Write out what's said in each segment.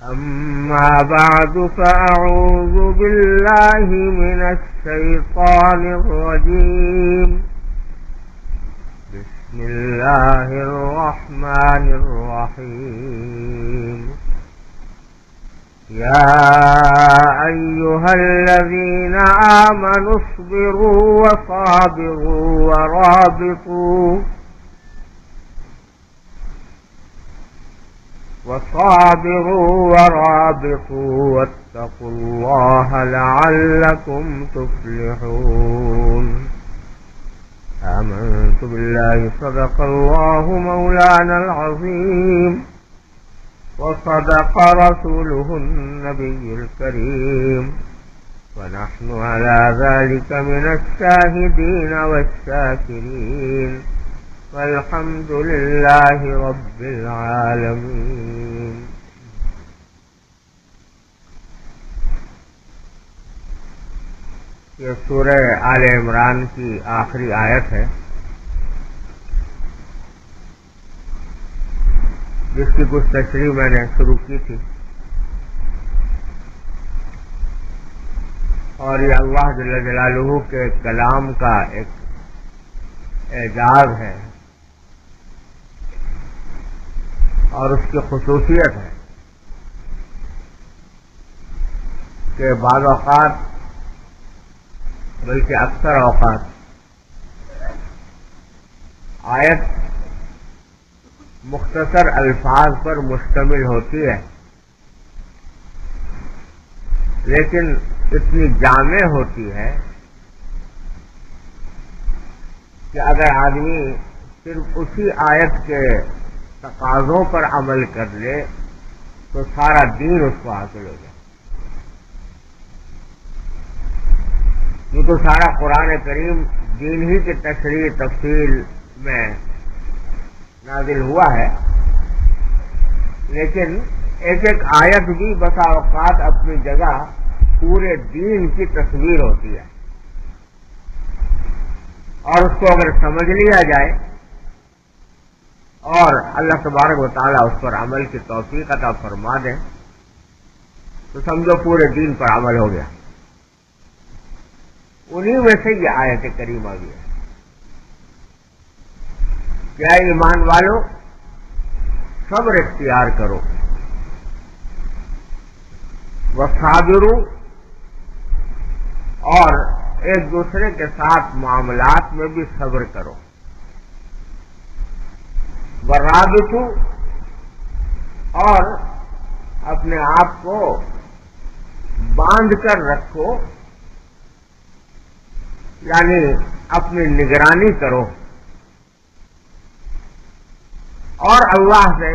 أما بعد فأعوذ بالله من الشيطان الرجيم. بسم الله الرحمن الرحيم. يا أيها الذين آمنوا اصبروا وصابروا ورابطوا واتقوا الله لعلكم تفلحون. آمنت بالله صدق الله مولانا العظيم وصدق رسوله النبي الكريم ونحن على ذلك من الشاهدين والشاكرين والحمد لله رب العالمين. یہ سورہ آل عمران کی آخری آیت ہے جس کی کچھ تشریح میں نے شروع کی تھی، اور یہ اللہ جل جلالہ کے کلام کا ایک اعجاز ہے اور اس کی خصوصیت ہے کہ بعض اوقات بلکہ اکثر اوقات آیت مختصر الفاظ پر مشتمل ہوتی ہے لیکن اتنی جامع ہوتی ہے کہ اگر آدمی صرف اسی آیت کے تقاضوں پر عمل کر لے تو سارا دین اس کو حاصل ہو جائے. یہ تو سارا قرآن کریم دین ہی کی تشریح تفصیل میں نازل ہوا ہے، لیکن ایک ایک آیت بھی بسا اوقات اپنی جگہ پورے دین کی تصویر ہوتی ہے، اور اس کو اگر سمجھ لیا جائے اور اللہ تبارک و تعالیٰ اس پر عمل کی توفیق عطا فرما دیں تو سمجھو پورے دین پر عمل ہو گیا. انہی میں سے یہ آیت کریمہ بھی ہے. کیا ایمان والو صبر اختیار کرو، وصابروا، اور ایک دوسرے کے ساتھ معاملات میں بھی صبر کرو، ورابطوا، اور اپنے آپ کو باندھ کر رکھو، یعنی اپنی نگرانی کرو اور اللہ سے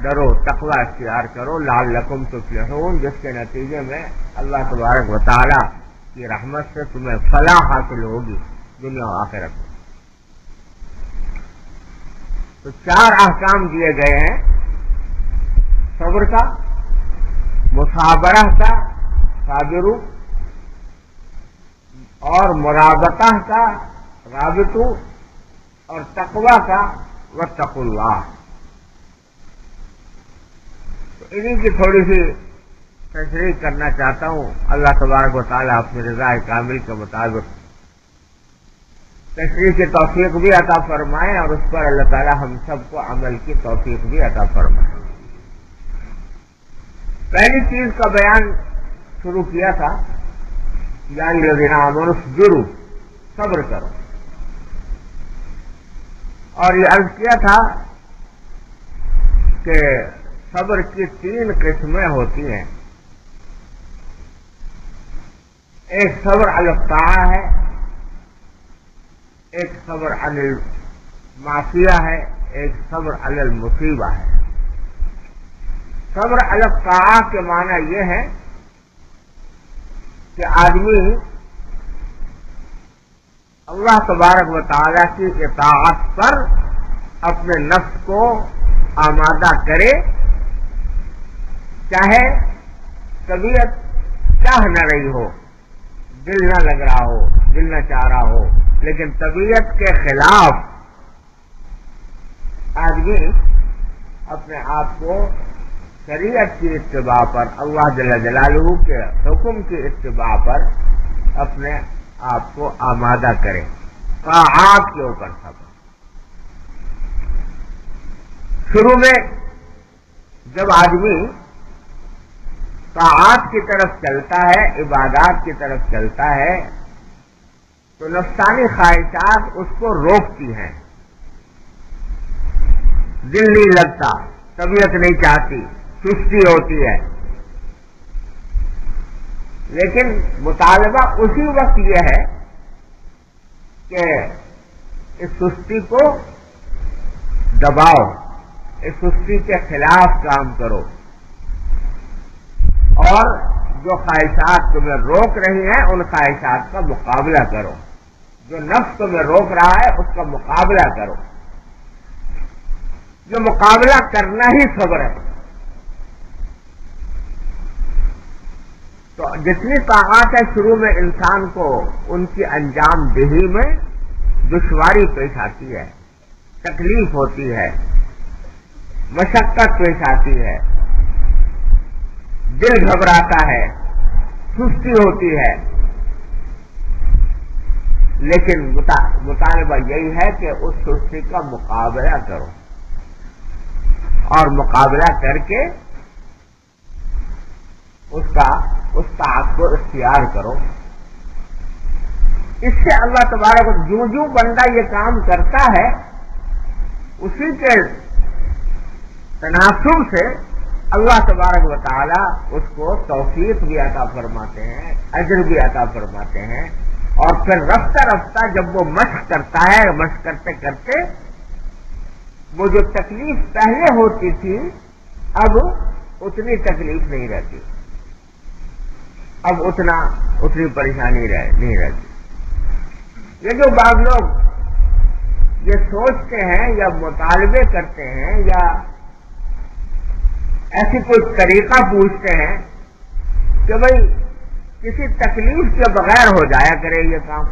ڈرو، تقوی اختیار کرو، لعلکم تفلحون، جس کے نتیجے میں اللہ تبارک و تعالی کی رحمت سے تمہیں فلاح حاصل ہوگی دنیا و آخرت میں. تو 4 احکام دیے گئے ہیں: صبر کا، مصابرہ کا، صابرو، اور مرابطہ کا، رابطو، اور تقوی کا، واتقوا اللہ. تو انہی کی تھوڑی سی تشریح کرنا چاہتا ہوں. اللہ تبارک و تعالیٰ اپنی رضا کامل کے مطابق تشریح کی توفیق بھی عطا فرمائے اور اس پر اللہ تعالیٰ ہم سب کو عمل کی توفیق بھی عطا فرمائے. پہلی چیز کا بیان شروع کیا تھا، یا الذین آمنوا اصبروا، صبر کرو، اور یہ عرض کیا تھا کہ صبر کی 3 قسمیں ہوتی ہیں. ایک صبر علی الطاعہ ہے، ایک صبر علی المعصیہ ہے، ایک صبر علی المصیبہ ہے. صبر علی الطاعہ کے معنی یہ ہے کہ آدمی اللہ تبارک و تعالیٰ کی اطاعت پر اپنے نفس کو آمادہ کرے، چاہے طبیعت چاہ نہ رہی ہو، دل نہ لگ رہا ہو، دل نہ چاہ رہا ہو، لیکن طبیعت کے خلاف آدمی اپنے آپ کو شریعت کی اتباع پر، اللہ جل جلالہ کے حکم کی اتباع پر اپنے آپ کو آمادہ کرے، طاعات کے اوپر سب۔ شروع میں جب آدمی طاعات کی طرف چلتا ہے، عبادات کی طرف چلتا ہے، تو نفسانی خواہشات اس کو روکتی ہیں، دل نہیں لگتا، طبیعت نہیں چاہتی، سستی ہوتی ہے۔ لیکن مطالبہ اسی وقت یہ ہے کہ اس سستی کو دباؤ، اس سستی کے خلاف کام کرو، اور جو خواہشات تمہیں روک رہی ہیں ان خواہشات کا مقابلہ کرو، جو نفس تمہیں روک رہا ہے اس کا مقابلہ کرو، جو مقابلہ کرنا ہی صبر ہے۔ تو جتنی طاقت ہے شروع میں انسان کو ان کی انجام دہی میں دشواری پیش آتی ہے، تکلیف ہوتی ہے، مشقت پیش آتی ہے، دل گھبراتا ہے، سستی ہوتی ہے، لیکن مطالبہ یہی ہے کہ اس سستی کا مقابلہ کرو، اور مقابلہ کر کے اس طاقت کو اختیار کرو۔ اس سے اللہ تبارک جو بندہ یہ کام کرتا ہے اسی کے تناسب سے اللہ تبارک و تعالی اس کو توفیق بھی عطا فرماتے ہیں، اجر بھی عطا فرماتے ہیں، اور پھر رفتہ رفتہ جب وہ مشق کرتا ہے، مشق کرتے کرتے وہ جو تکلیف پہلے ہوتی تھی اب اتنی تکلیف نہیں رہتی، اب اتنی پریشانی نہیں رہتی۔ یہ جو بعض لوگ یہ سوچتے ہیں یا مطالبے کرتے ہیں یا ایسی کوئی طریقہ پوچھتے ہیں کہ بھئی کسی تکلیف کے بغیر ہو جایا کرے یہ کام،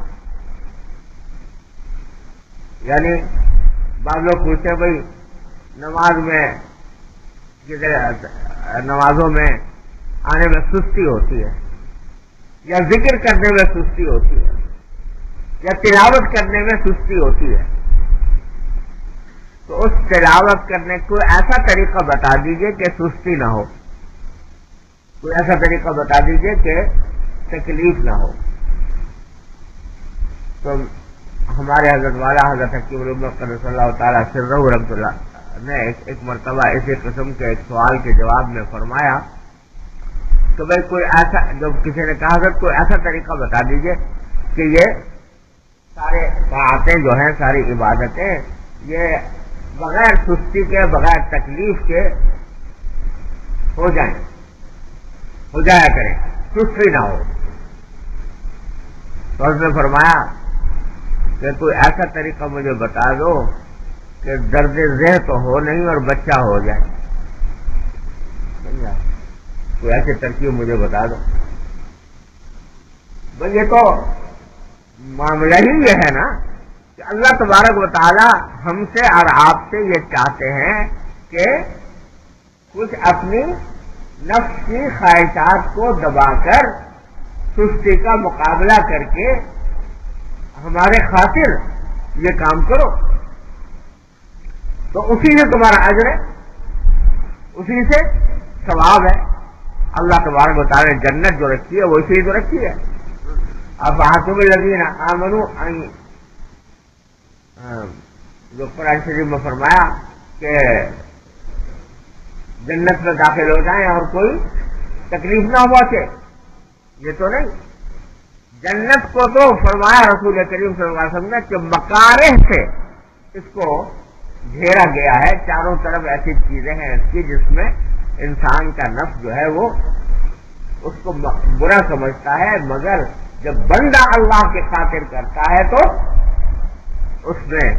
یعنی بعض لوگ پوچھتے ہیں بھئی نمازوں میں آنے میں سستی ہوتی ہے، یا ذکر کرنے میں سستی ہوتی ہے، یا تلاوت کرنے میں سستی ہوتی ہے، تو اس تلاوت کرنے کو ایسا طریقہ بتا دیجئے کہ سستی نہ ہو، کوئی ایسا طریقہ بتا دیجئے کہ تکلیف نہ ہو۔ تو ہمارے حضرت والا حضرت حکیم الامت قدس اللہ تعالیٰ سرہ رحمۃ اللہ نے ایک مرتبہ اسی قسم کے ایک سوال کے جواب میں فرمایا کہ بھائی کوئی ایسا، جب کسی نے کہا حضرت کوئی ایسا طریقہ بتا دیجئے کہ یہ سارے طاعتیں جو ہیں، ساری عبادتیں یہ بغیر سستی کے، بغیر تکلیف کے ہو جایا کریں، سستی نہ ہو۔ تو اس نے فرمایا کہ کوئی ایسا طریقہ مجھے بتا دو کہ درد ذہ تو ہو نہیں اور بچہ ہو جائے، کوئی ایسی ترکیب مجھے بتا دو۔ بھئی یہ تو معاملہ ہی یہ ہے نا کہ اللہ تبارک و تعالی ہم سے اور آپ سے یہ چاہتے ہیں کہ کچھ اپنی نفس کی خواہشات کو دبا کر سستی کا مقابلہ کر کے ہمارے خاطر یہ کام کرو، تو اسی سے تمہارا اجر ہے، اسی سے ثواب ہے۔ اللہ تبارک و تعالی نے جنت جو رکھی ہے وہ اسی تو رکھی ہے۔ اب حاکم الذین آمنوا، جو قرآن شریف میں فرمایا کہ جنت میں داخل ہو جائیں اور کوئی تکلیف نہ پہنچے، یہ تو نہیں۔ جنت کو تو فرمایا رسول کریم صلی اللہ علیہ وسلم نے کہ مکارہ سے اس کو گھیرا گیا ہے، چاروں طرف ایسی چیزیں ہیں اس کی جس میں انسان کا نفس جو ہے وہ اس کو برا سمجھتا ہے، مگر جب بندہ اللہ کے خاطر کرتا ہے تو اس میں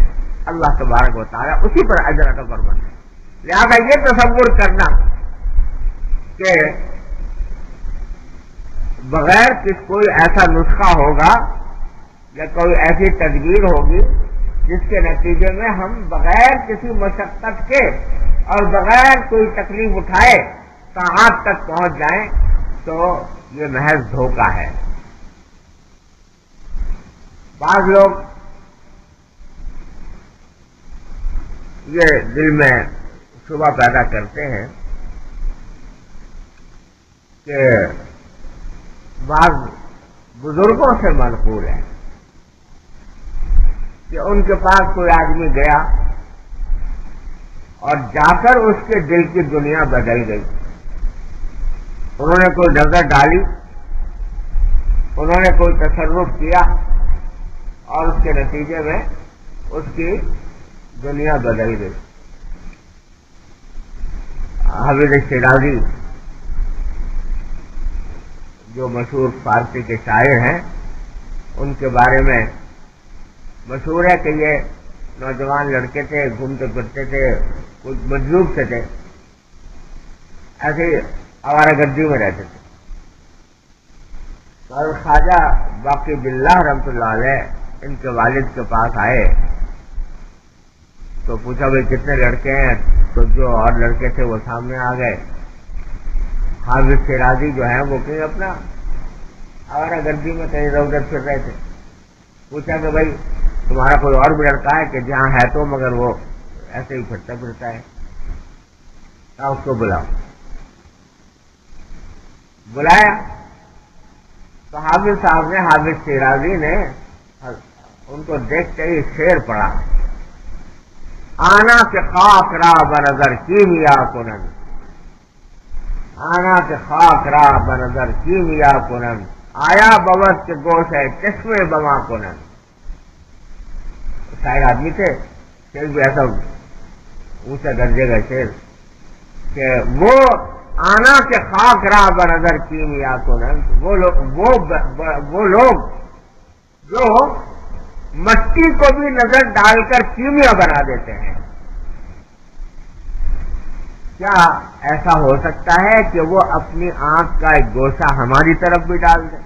اللہ تبارک و تعالیٰ اسی پر اجر عطا فرماتا ہے۔ لہذا یہ تصور کرنا کہ بغیر کوئی ایسا نسخہ ہوگا یا کوئی ایسی تدبیر ہوگی جس کے نتیجے میں ہم بغیر کسی مشقت کے اور بغیر کوئی تکلیف اٹھائے ساعات تک پہنچ جائیں تو یہ محض دھوکہ ہے۔ بعض لوگ یہ دل میں شبہ پیدا کرتے ہیں کہ بعض بزرگوں سے منقول ہے کہ ان کے پاس کوئی آدمی گیا اور جا کر اس کے دل کی دنیا بدل گئی، انہوں نے کوئی نظر ڈالی، انہوں نے کوئی تصرف کیا اور اس کے نتیجے میں اس کی دنیا بدل گئی۔ حافظ شیرازی جو مشہور فارسی کے شاعر ہیں، ان کے بارے میں مشہور ہے کہ یہ نوجوان لڑکے تھے، گھومتے پھرتے تھے، کچھ مجذوب سے تھے، ایسے آوارہ گردی میں رہتے تھے۔ اور خواجہ باقی باللہ رحمۃ اللہ علیہ ان کے والد کے پاس آئے تو پوچھا بھائی کتنے لڑکے ہیں، تو جو اور لڑکے تھے وہ سامنے آ گئے۔ حافظ شیرازی جو ہیں وہ کہیں اپنا آوارہ گردی میں کہیں ادھر ادھر پھر رہے تھے۔ پوچھا کہ بھائی تمہارا کوئی اور بھی لڑکا ہے کہ جہاں ہے تو مگر وہ ایسے ہی پھرتا پھرتا ہے، اس کو بلاؤ۔ بلایا تو حافظ صاحب نے، حافظ شیرازی نے ان کو دیکھتے ہی شعر پڑھا، آنا کے خاک را بنظر کیمیا کنن، آنا کے خاک را بنظر کیمیا کنن، آیا بوت کے گوش ہے چشمے بما کنن۔ شاعر آدمی تھے، شعر بھی ایسا اونچا درجے کا شعر کہ وہ آنا کے خاک را بنظر کیمیا کنن، وہ لوگ جو مٹی کو بھی نظر ڈال کر کیمیا بنا دیتے ہیں، کیا ایسا ہو سکتا ہے کہ وہ اپنی آنکھ کا ایک گوشہ ہماری طرف بھی ڈال دیں؟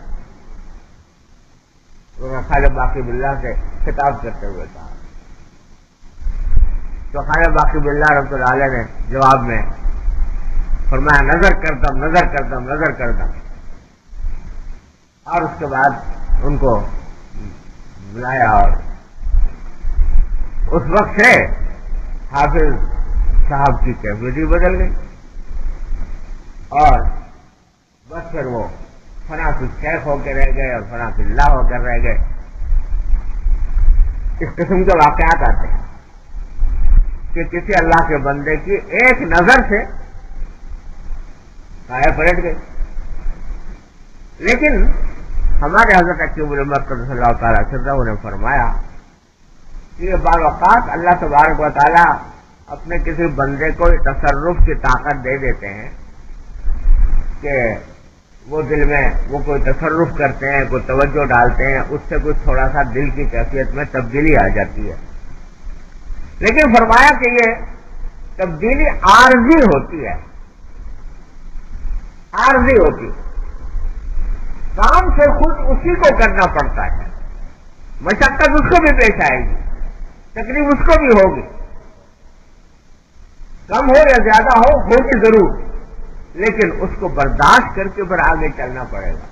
تو خواجہ باقی باللہ سے خطاب کرتے ہوئے کہا، تو خواجہ باقی باللہ رحمۃ اللہ علیہ نے جواب میں فرمایا نظر کردم نظر کردم نظر کردم، اور اس کے بعد ان کو بلایا اور اس وقت سے حافظ صاحب کی کیفیت بدل گئی اور بس پھر وہ فنا کی شیخ ہو کے رہ گئے اور فنا کی اللہ ہو کر رہ گئے۔ اس قسم کے واقعات آتے ہیں کہ کسی اللہ کے بندے کی ایک نظر سے سایہ پلٹ گئی، لیکن ہمارے حضرت اکیم الامت صلی اللہ تعالیٰ سرہ نے فرمایا کہ یہ بعض اوقات اللہ تبارک و تعالیٰ اپنے کسی بندے کو تصرف کی طاقت دے دیتے ہیں کہ وہ دل میں وہ کوئی تصرف کرتے ہیں، کوئی توجہ ڈالتے ہیں، اس سے کچھ تھوڑا سا دل کی کیفیت میں تبدیلی آ جاتی ہے، لیکن فرمایا کہ یہ تبدیلی عارضی ہوتی ہے، عارضی ہوتی ہے، کام سے خود اسی کو کرنا پڑتا ہے، مشقت اس کو بھی پیش آئے گی، تکلیف اس کو بھی ہوگی، کم ہو یا زیادہ ہو، ہوگی ضرور، لیکن اس کو برداشت کر کے پھر آگے چلنا پڑے گا۔